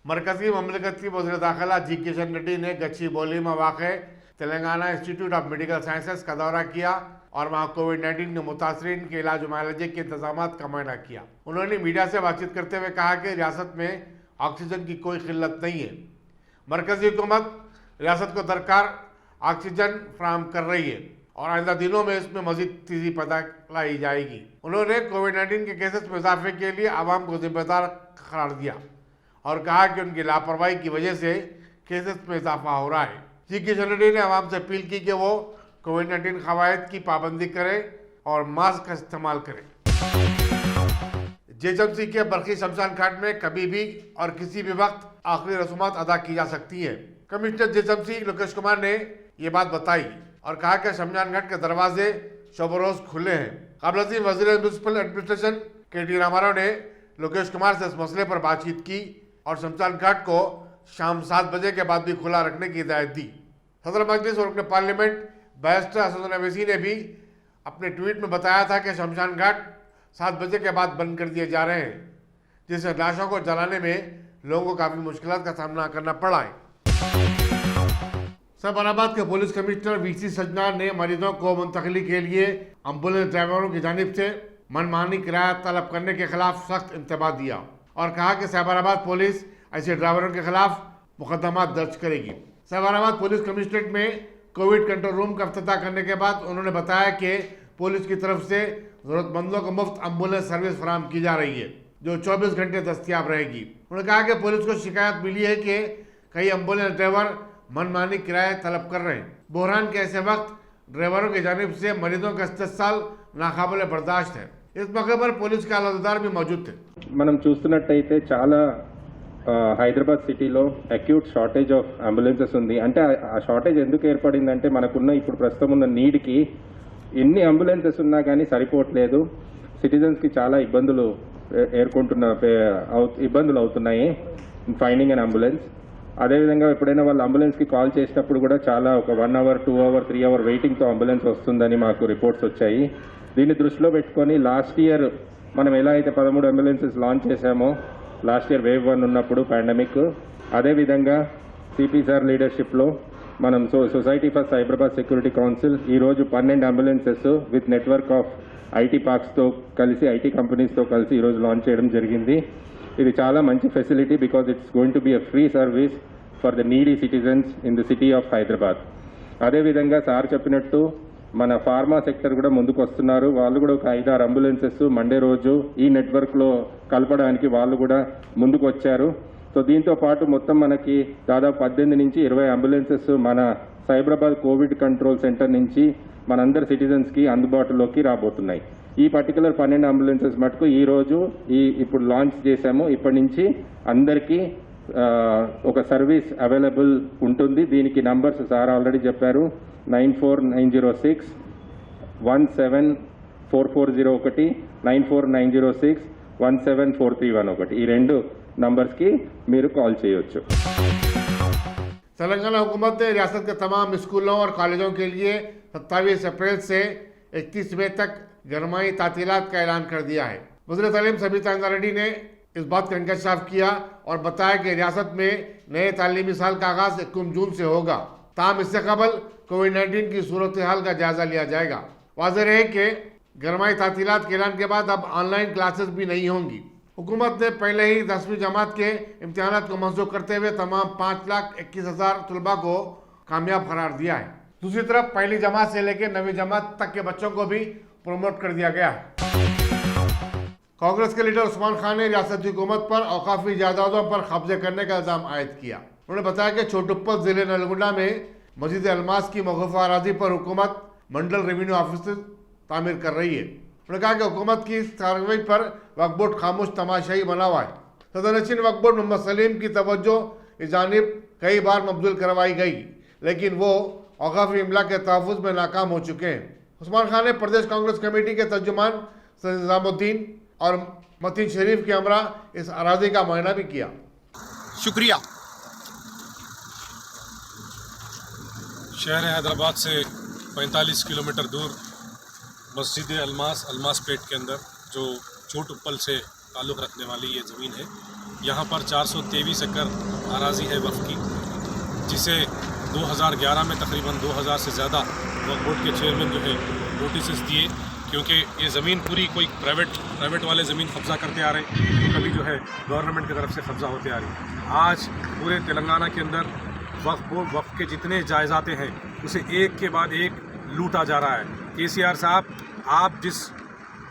मरकजी ममलिकत की वज़ीर दाखिला जी किशन रेड्डी ने गच्चीबौली में वाक़ Telangana institute of medical sciences का दौरा किया और वहाँ कोविड-19 के मुतासरीन के इलाज मुआलजे के इंतजाम का मुआयना किया। उन्होंने मीडिया से बातचीत करते हुए कहा कि रियासत में ऑक्सीजन की कोई किल्लत नहीं है। मरकजी हुकूमत रियासत को दरकार ऑक्सीजन फराहम कर रही है और आइंदा दिनों में इसमें मजीद तेजी पैदा लाई जाएगी। उन्होंने कोविड-19 के केसेस में इजाफे के लिए आवाम को जिम्मेदार करार दिया और कहा कि उनकी लापरवाही की वजह से केसेस में इजाफा हो रहा है। जी किशन रेड्डी ने आवाम से अपील की कि वो कोविड-19 कवायद की पाबंदी करें और मास्क का इस्तेमाल करें। जेएचएमसी के बरखी शमशान घाट में कभी भी और किसी भी वक्त आखिरी रसूमात अदा की जा सकती है। कमिश्नर जेएचएमसी लोकेश कुमार ने ये बात बताई और कहा कि शमशान घाट के दरवाजे शब रोज खुले हैं। काबिल वज़ीर म्युनिसिपल एडमिनिस्ट्रेशन के रामाराव ने लोकेश कुमार से इस मसले पर बातचीत की और शमशान घाट को शाम 7 बजे के बाद भी खुला रखने की हिदायत दी। सदर मजलिस और रुकन पार्लियामेंट बैरिस्टर असदुद्दीन अवैसी ने भी अपने ट्वीट में बताया था कि शमशान घाट 7 बजे के बाद बंद कर दिए जा रहे हैं, जिससे लाशों को जलाने में लोगों को काफ़ी मुश्किलात का सामना करना पड़ा है। सैबराबाद के पुलिस कमिश्नर वीसी सजना ने मरीजों को मुंतकली के लिए एम्बुलेंस ड्राइवरों की जानिब से मनमानी किराया तलब करने के खिलाफ सख्त इंतबाह दिया और कहा कि सैबराबाद पुलिस ऐसे ड्राइवरों के खिलाफ मुकदमा दर्ज करेगी। सैबराबाद पुलिस कमिश्नरेट में कोविड कंट्रोल रूम का इफ्तिताह करने के बाद उन्होंने बताया कि पुलिस की तरफ से जरूरतमंदों को मुफ्त एम्बुलेंस सर्विस फराहम की जा रही है, जो 24 घंटे दस्तियाब रहेगी। उन्होंने कहा कि पुलिस को शिकायत मिली है कि कई एम्बुलेंस ड्राइवर मनमानी किराए तलब कर रहे हैं। बहरान के ऐसे वक्त ड्राइवरों की जानिब से मरीजों का इस्तेसाल नाकाबिल बर्दाश्त है। इस मौके पर पुलिस के आलादार भी मौजूद थे। మనం చూస్తున్నట్టయితే చాలా హైదరాబాద్ సిటీలో అక్యూట్ షార్టేజ్ ఆఫ్ అంబులెన్సెస్ ఉంది. అంటే ఆ షార్టేజ్ ఎందుకు ఏర్పడిందంటే మనకున్న ఇప్పుడు ప్రస్తుతం ఉన్న నీడ్కి ఎన్ని అంబులెన్సెస్ ఉన్నా కానీ సరిపోవట్లేదు. సిటిజన్స్కి చాలా ఇబ్బందులు అవుతున్నాయి ఫైండింగ్ అన్ అంబులెన్స్. అదేవిధంగా ఎప్పుడైనా వాళ్ళు అంబులెన్స్కి కాల్ చేసేటప్పుడు కూడా చాలా ఒక 1 అవర్ 2 అవర్ 3 అవర్ వెయిటింగ్తో అంబులెన్స్ వస్తుందని మాకు రిపోర్ట్స్ వచ్చాయి. దీన్ని దృష్టిలో పెట్టుకొని లాస్ట్ ఇయర్ మనం ఎలా అయితే 13 అంబులెన్సెస్ లాంచ్ చేశామో లాస్ట్ ఇయర్ వేవ్ 1 ఉన్నప్పుడు పాండమిక్, అదేవిధంగా సిపి సార్ లీడర్షిప్లో మనం society for Cyberabad security council ఈరోజు 12 ambulances with network of IT పార్క్స్తో కలిసి ఐటీ కంపెనీస్తో కలిసి ఈరోజు లాంచ్ చేయడం జరిగింది. ఇది చాలా మంచి facility because it's going to be a free service for the needy citizens in the city of Hyderabad. అదేవిధంగా సార్ చెప్పినట్టు మన ఫార్మా సెక్టర్ కూడా ముందుకు వస్తున్నారు. వాళ్ళు కూడా ఒక 5-6 అంబులెన్సెస్ మండే రోజు ఈ నెట్వర్క్లో కలపడానికి వాళ్ళు కూడా ముందుకు వచ్చారు. సో దీంతో పాటు మొత్తం మనకి దాదాపు 18 నుంచి 20 అంబులెన్సెస్ మన సైబరాబాద్ కోవిడ్ కంట్రోల్ సెంటర్ నుంచి మనందరి సిటిజన్స్కి అందుబాటులోకి రాబోతున్నాయి. ఈ పర్టికులర్ 12 అంబులెన్సెస్ మటుకు ఈరోజు ఇప్పుడు లాంచ్ చేశాము. ఇప్పటి నుంచి అందరికీ ఒక సర్వీస్ అవైలబుల్ ఉంటుంది. దీనికి నంబర్స్ సార్ ఆల్రెడీ చెప్పారు. 94906 17440 94906 17431 ఈ 2 నంబర్స్కి మీరు కాల్ చేయొచ్చు. तेलंगाना हुकूमत ने रियासत के तमाम स्कूलों और कॉलेजों के लिए 27 अप्रैल से 31 मई तक गरमाई तातीलात का ऐलान कर दिया है। वज़ीर तालीम सबिता रेड्डी ने इस बात का इंकशाफ किया और बताया कि रियासत में नए तालीमी साल का आगाज 21 जून से होगा। ताहम इससे कबल कोविड-19 की सूरत हाल का जायजा लिया जाएगा। वाज़ेह है कि गरमाई तातीलात के ऐलान के बाद अब ऑनलाइन क्लासेस भी नहीं होंगी। हुकूमत ने पहले ही 10वीं जमात के इम्तिहानात को मंसूख करते हुए तमाम 5,21,000 तलबा को कामयाब करार दिया है। दूसरी तरफ पहली जमात से लेकर 9वीं जमात तक के बच्चों को भी प्रमोट कर दिया गया है। कांग्रेस के लीडर उस्मान खान ने रियासती हुकूमत पर औकाफी जायदादों पर कब्जे करने का इल्जाम आयद किया। उन्होंने बताया कि छोटुप्पल जिले नलगुंडा में मस्जिद अलमास की मौकूफा अराजी पर हुकूमत मंडल रेवेन्यू ऑफिस तामीर कर रही है। उन्होंने कहा कि हुकूमत की इस कार्रवाई पर वक्फ बोर्ड खामोश तमाशाई बना हुआ है। सदर-ए-नशीन वक्फ बोर्ड मोहम्मद सलीम की तवज्जो इस जानिब कई बार मबजूल करवाई गई, लेकिन वो औकाफी इमला के तहफ़्फ़ुज़ में नाकाम हो चुके हैं। उस्मान खान ने प्रदेश कांग्रेस कमेटी के तर्जुमान सैयद निज़ामुद्दीन और मतीन शरीफ के हमरा इस अराजी का मुआयना भी किया। शुक्रिया। शहर हैदराबाद से 45 किलोमीटर दूर मस्जिद अलमास पेट के अंदर जो छोटुप्पल से ताल्लुक़ रखने वाली ये ज़मीन है, यहाँ पर 423 एकड़ अराजी है वक्फ की, जिसे 2011 में तकरीबन 2000 से ज़्यादा वक्फ बोर्ड के चेयरमैन जो है नोटिस दिए, क्योंकि ये ज़मीन पूरी कोई प्राइवेट वाले ज़मीन कब्ज़ा करते आ रहे हैं, तो कभी जो है गवर्नमेंट की तरफ से कब्ज़ा होते आ रही है। आज पूरे तेलंगाना के अंदर वक्फ के जितने जायज़ाते हैं उसे एक के बाद एक लूटा जा रहा है। केसीआर साहब, आप जिस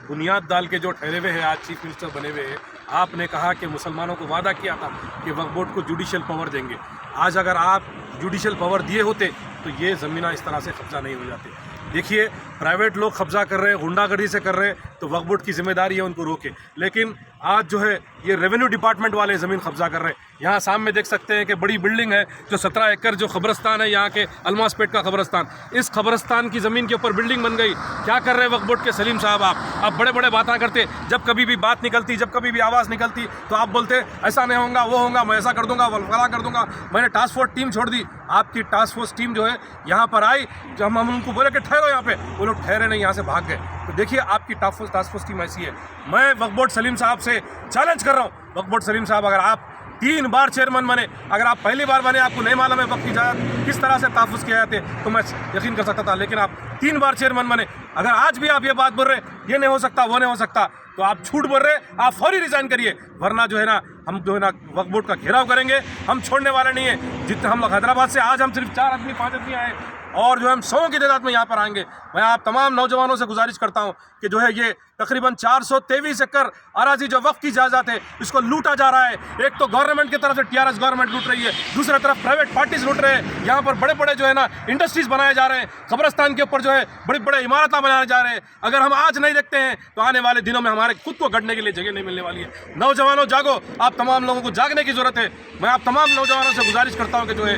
बुनियाद डाल के जो ठहरे हुए हैं, आज चीफ मिनिस्टर बने हुए हैं, आपने कहा कि मुसलमानों को वादा किया था कि वक्फ बोर्ड को जुडिशल पावर देंगे। आज अगर आप जुडिशल पावर दिए होते तो ये ज़मीन इस तरह से कब्ज़ा नहीं हो जाती। देखिए, प्राइवेट लोग कब्ज़ा कर रहे हैं, गुंडागर्दी से कर रहे हैं, तो वक्फ बोर्ड की जिम्मेदारी है उनको रोके। लेकिन आज जो है ये रेवेन्यू डिपार्टमेंट वाले ज़मीन कब्ज़ा कर रहे हैं। यहाँ सामने देख सकते हैं कि बड़ी बिल्डिंग है, जो 17 एकड़ जो कब्रस्तान है यहाँ के अलमासपेट का कब्रस्तान, इस कब्रस्तान की ज़मीन के ऊपर बिल्डिंग बन गई। क्या कर रहे हैं वक्फ बोर्ड के सलीम साहब? आप बड़े बड़े बातें करते, जब कभी भी बात निकलती, जब कभी भी आवाज़ निकलती तो आप बोलते ऐसा नहीं होगा, वो होगा, मैं ऐसा कर दूंगा, फला कर दूंगा। मैंने टास्क फोर्स टीम छोड़ दी, आपकी टास्क फोर्स टीम जो है यहाँ पर आई, जब हम उनको बोले कि ठहरो यहाँ पे, वो लोग ठहरे नहीं, यहाँ से भाग गए। तो देखिए, आपकी टास्क फोर्स टीम ऐसी है। मैं वक्फ बोर्ड सलीम साहब से चैलेंज कर रहा हूँ, वक्फ बोर्ड सलीम साहब, अगर आप 3 बार चेयरमैन बने, अगर आप पहली बार बने, आपको नहीं मालूम है वक्त की जायदाद किस तरह से तहफ़्फ़ुज़ किए जाते तो मैं यकीन कर सकता था, लेकिन आप 3 बार चेयरमैन बने। अगर आज भी आप ये बात बोल रहे ये नहीं हो सकता, वो नहीं हो सकता, तो आप झूठ बोल रहे, आप फौरी रिज़ाइन करिए, वरना जो है ना हम जो है ना वक्फ बोर्ड का घेराव करेंगे। हम छोड़ने वाले नहीं है। जितने हम लोग हैदराबाद से आज हम सिर्फ 4 आदमी 5 आदमी आए, और जो हम 100 की तादाद में यहाँ पर आएंगे। मैं आप तमाम नौजवानों से गुजारिश करता हूँ कि जो है ये तकरीबन 423 एकड़ अराजी जो वक्फ की जायदाद है, इसको लूटा जा रहा है। एक तो गवर्नमेंट की तरफ से टीआरएस गवर्नमेंट लूट रही है, दूसरी तरफ प्राइवेट पार्टीज लूट रहे हैं। यहाँ पर बड़े बड़े जो है ना इंडस्ट्रीज बनाए जा रहे हैं, कब्रस्तान के ऊपर जो है बड़ी बड़े इमारतें बनाए जा रहे हैं। अगर हम आज नहीं देखते हैं तो आने वाले दिनों में हमारे खुद को गढ़ने के लिए जगह नहीं मिलने वाली है। नौजवानों जागो, आप तमाम लोगों को जागने की जरूरत है। मैं आप तमाम नौजवानों से गुजारिश करता हूँ कि जो है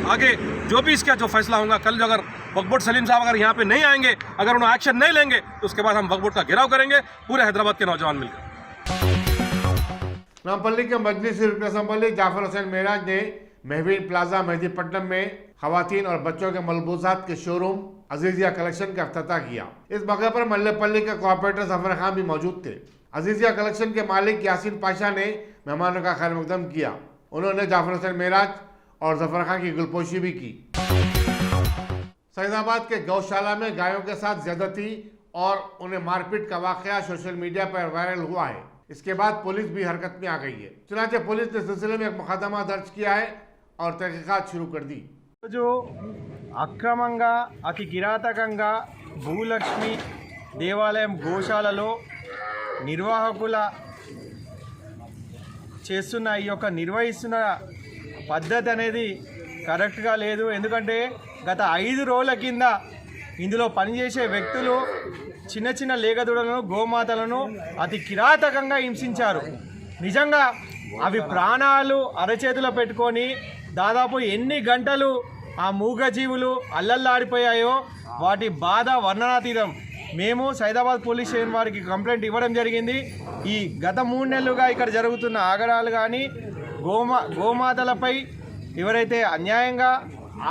आगे जो भी इसका जो फैसला होगा, कल जो अगर वक्फ बोर्ड सलीम साहब अगर यहाँ पे नहीं आएंगे, अगर उन्हें एक्शन नहीं लेंगे, तो उसके बाद हम वक्फ बोर्ड का घेराव करेंगे, पूरे हैदराबाद के नौजवान मिलकर। नामपल्ली के मजलिस असम्बली जाफर हुसैन मेराज ने महवीन प्लाजा मेहदीपट्टनम में खवातीन और बच्चों के मलबूसात के शोरूम अजीजिया कलेक्शन का अफ्ताह किया। इस मौके पर मल्लेपल्ली के कोऑपरेटर जफर खान भी मौजूद थे। अजीजिया कलेक्शन के मालिक यासीन पाशा ने मेहमानों का खैर मकदम किया। उन्होंने जाफर हुसैन मेराज और जफर खान की गुलपोशी भी की। सैदाबाद के गौशाला में गायों के साथ ज्यादती और उन्हें मारपीट का वाकया सोशल मीडिया पर वायरल हुआ है। इसके बाद पुलिस भी हरकत में आ गई है। चुनांचे पुलिस ने सिलसिले में एक मुकदमा दर्ज किया है और तहकीकात शुरू कर दी। जो అక్రమంగా అతి కిరాతకంగా భూలక్ష్మి దేవాలయం గోశాలలో నిర్వాహకుల చేస్తున్న ఈ యొక్క నిర్వహిస్తున్న పద్ధతి అనేది కరెక్ట్గా లేదు. ఎందుకంటే గత 5 రోజుల కింద ఇందులో పనిచేసే వ్యక్తులు చిన్న చిన్న లేగదూడలను గోమాతలను అతి కిరాతకంగా హింసించారు. నిజంగా అవి ప్రాణాలు అరచేతిలో పెట్టుకొని దాదాపు ఎన్ని గంటలు ఆ మూగజీవులు అల్లల్లాడిపోయాయో వాటి బాధ వర్ణనాతీతం. మేము సైదాబాద్ పోలీస్ స్టేషన్ వారికి కంప్లైంట్ ఇవ్వడం జరిగింది. ఈ గత 3 నెలలుగా ఇక్కడ జరుగుతున్న ఆగడాలు కానీ గోమాతలపై ఎవరైతే అన్యాయంగా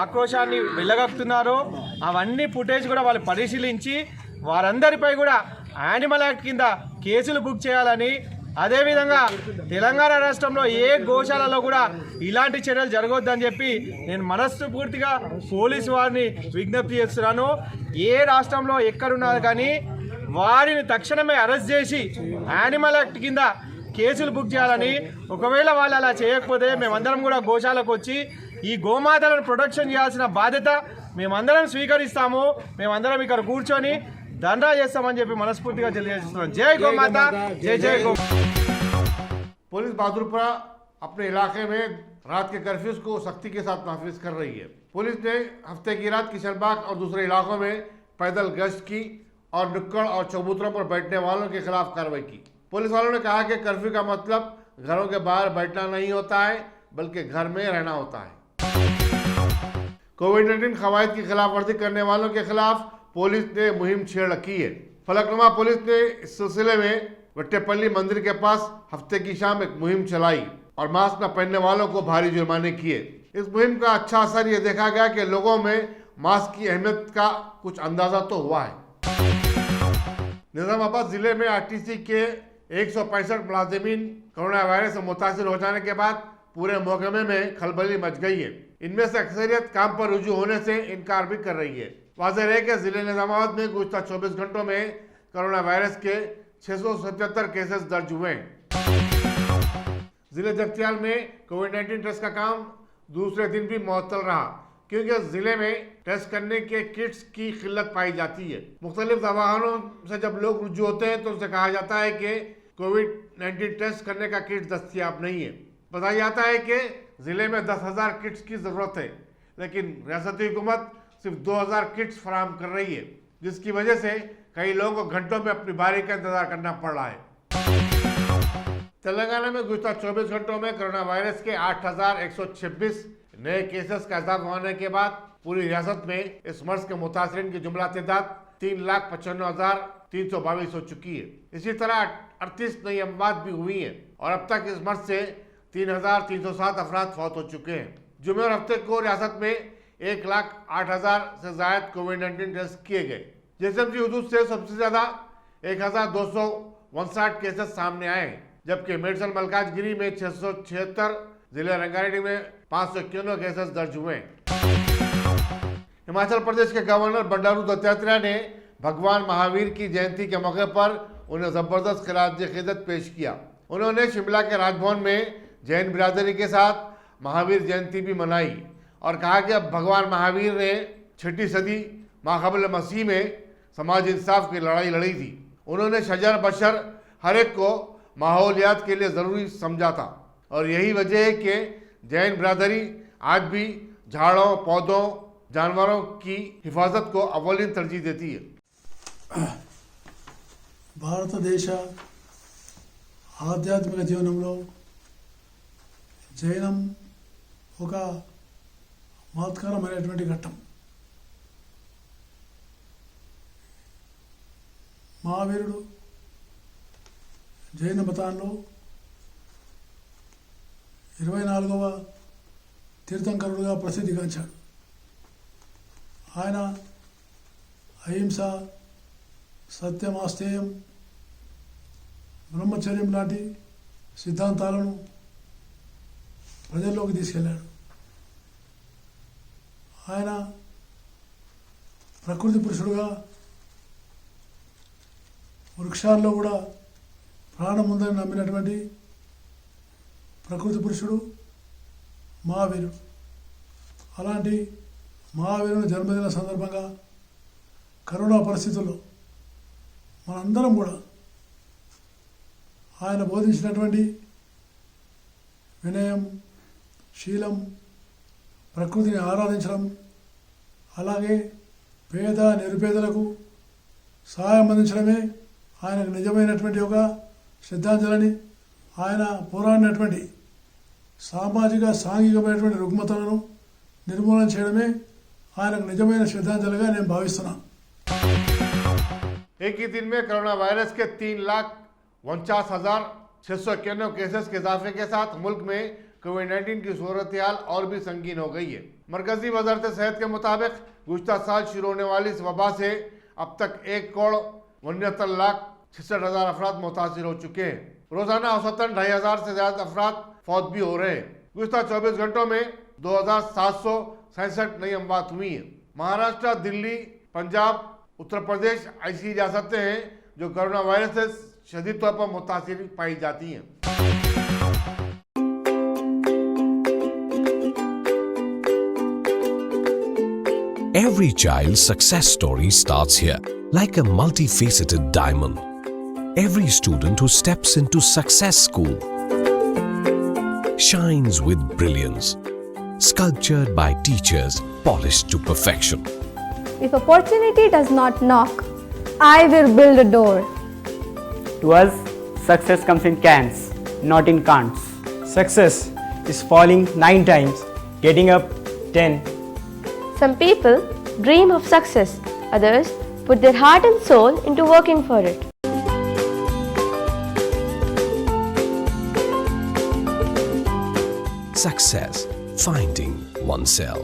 ఆక్రోశాన్ని వెళ్ళగక్కుతున్నారో అవన్నీ ఫుటేజ్ కూడా వాళ్ళు పరిశీలించి వారందరిపై కూడా యానిమల్ యాక్ట్ కింద కేసులు బుక్ చేయాలని, అదేవిధంగా తెలంగాణ రాష్ట్రంలో ఏ గోశాలలో కూడా ఇలాంటి చర్యలు జరగొద్దని చెప్పి నేను మనస్ఫూర్తిగా పోలీసు వారిని విజ్ఞప్తి చేస్తున్నాను. ఏ రాష్ట్రంలో ఎక్కడున్నారు కానీ వారిని తక్షణమే అరెస్ట్ చేసి యానిమల్ యాక్ట్ కింద కేసులు బుక్ చేయాలని, ఒకవేళ వాళ్ళు అలా చేయకపోతే మేమందరం కూడా గోశాలకు వచ్చి ఈ గోమాతలను ప్రొటెక్షన్ చేయాల్సిన బాధ్యత మేమందరం స్వీకరిస్తాము. మేమందరం ఇక్కడ కూర్చొని ధర్నా చేస్తామని చెప్పి మనస్ఫూర్తిగా తెలియజేస్తున్నాం. జై గోమాత, జై జై गौ। पुलिस बहादुरपुरा अपने इलाके में रात के कर्फ्यूज को सख्ती के साथ नाफिज कर रही है। पुलिस ने हफ्ते की रात किशनबाग और दूसरे इलाकों में पैदल गश्त की और नुक्कड़ और चबूतरों पर बैठने वालों के खिलाफ कार्रवाई की। पुलिस वालों ने कहा कि कर्फ्यू का मतलब घरों के बाहर बैठना नहीं होता है, बल्कि घर में रहना होता है। कोविड-19 कवायद की खिलाफ वर्जी करने वालों के खिलाफ पुलिस ने मुहिम छेड़ रखी है। फलकनुमा पुलिस ने इस सिलसिले में वट्टेपल्ली मंदिर के पास हफ्ते की शाम एक मुहिम चलाई और मास्क न पहनने वालों को भारी जुर्माने किए। इस मुहिम का अच्छा असर ये देखा गया कि लोगों में मास्क की अहमियत का कुछ अंदाजा तो हुआ है। निजामाबाद जिले में आरटीसी के 165 मुलाजिमीन कोरोना वायरस से मुतासिर हो जाने के बाद पूरे महकमे में खलबली मच गई है। इनमें से अक्सरियत काम पर रुजू होने से इनकार भी कर रही है। वाज़ेह है कि जिले निजामाबाद में गुज़श्ता 24 घंटों में कोरोना वायरस के 677 केसेस दर्ज हुए हैं। जिले जगतियाल में कोविड-19 टेस्ट का काम दूसरे दिन भी मुअत्तल रहा, क्योंकि जिले में टेस्ट करने के किट्स की किल्लत पाई जाती है। मुख्तलिफ दवाखानों से जब लोग रुजू होते हैं तो उनसे कहा जाता है कि कोविड-19 टेस्ट करने का किट दस्तयाब नहीं है। बताया जाता है कि जिले में 10,000 किट्स की जरूरत है, लेकिन रियासती हुकूमत सिर्फ 2,000 किट्स फराहम कर रही है, जिसकी वजह से कई लोगों को घंटों में अपनी बारी का इंतजार करना पड़ रहा है। तेलंगाना में गुज़श्ता 24 घंटों में कोरोना वायरस के 8,126 नए केसेस का इजाफा होने के बाद पूरी रियासत में इस मर्ज के मुतासरीन की जुमला तादाद 3,95,322 हो चुकी है। इसी तरह 38 नई अमवात भी हुई हैं और अब तक इस मर्ज से 3,307 अफराद फौत हो चुके हैं। जुमे और हफ्ते को रियासत में 1,08,000 से ज्यादा कोविड-19 टेस्ट किए गए। जेएसएमसी हुदूद से सबसे ज्यादा 1,259 केसेस सामने आए, जबकि मेडसल मलकाजगिरी में 676, जिले रंगारेड्डी में 591 केसेस दर्ज हुए। हिमाचल प्रदेश के गवर्नर बंडारू दत्तात्रेय ने भगवान महावीर की जयंती के मौके पर उन्हें जबरदस्त खिराज-ए-अकीदत पेश किया। उन्होंने शिमला के राजभवन में जैन बिरादरी के साथ महावीर जयंती भी मनाई और कहा कि अब भगवान महावीर ने 6ठी सदी माक़बल मसीह में समाज इंसाफ की लड़ाई लड़ी थी। उन्होंने शजर बशर हर एक को माहौलियात के लिए ज़रूरी समझा था और यही वजह है कि जैन बिरादरी आज भी झाड़ों, पौधों, जानवरों की हिफाजत को अव्वलीन तरजीह देती है। భారతదేశ ఆధ్యాత్మిక జీవనంలో జైనం ఒక మహత్కరమైనటువంటి ఘట్టం. మహావీరుడు జైన మతంలో 24వ తీర్థంకరుడుగా ప్రసిద్ధిగాంచాడు. ఆయన అహింస, సత్యమాస్తేయం, బ్రహ్మచర్యం లాంటి సిద్ధాంతాలను ప్రజల్లోకి తీసుకెళ్ళాడు. ఆయన ప్రకృతి పురుషుడుగా వృక్షాల్లో కూడా ప్రాణం ఉందని నమ్మినటువంటి ప్రకృతి పురుషుడు మహావీరుడు. అలాంటి మహావీరుని జన్మదిన సందర్భంగా కరోనా పరిస్థితుల్లో మనందరం కూడా ఆయన బోధించినటువంటి వినయం, శీలం, ప్రకృతిని ఆరాధించడం, అలాగే పేద నిరుపేదలకు సహాయం అందించడమే ఆయనకు నిజమైనటువంటి ఒక శ్రద్ధాంజలిని, ఆయన పోరాడినటువంటి సామాజిక సాంఘికమైనటువంటి రుగ్మతలను నిర్మూలన చేయడమే ఆయనకు నిజమైన శ్రద్ధాంజలిగా నేను భావిస్తున్నాను. एक ही दिन में कोरोना वायरस के 3,49,691 केसेस के इजाफे के साथ मुल्क में कोविड-19 की सूरत हाल और भी संगीन हो गई है। मरकजी वजारत सेहत के मुताबिक गुज़श्ता साल शुरू होने वाली इस वबा से अब तक 1,69,66,000 अफराद मुतासिर हो चुके हैं। रोजाना औसतन 2,500 से ज्यादा अफराद फौत भी हो रहे हैं। गुज़श्ता 24 घंटों में 2,767 नई अमवात हुई हैं। महाराष्ट्र, दिल्ली, पंजाब, उत्तर प्रदेश ऐसी रियासतें हैं जो कोरोना वायरस से शदीद तौर पर मुतासिर पाई जाती हैं। Every child's success story starts here, like a multifaceted diamond. Every student who steps into Success School shines with brilliance, sculptured by teachers polished to perfection. If opportunity does not knock, I will build a door. To us, success comes in cans, not in can'ts. Success is falling 9 times, getting up 10. Some people dream of success, others put their heart and soul into working for it. Success, finding oneself.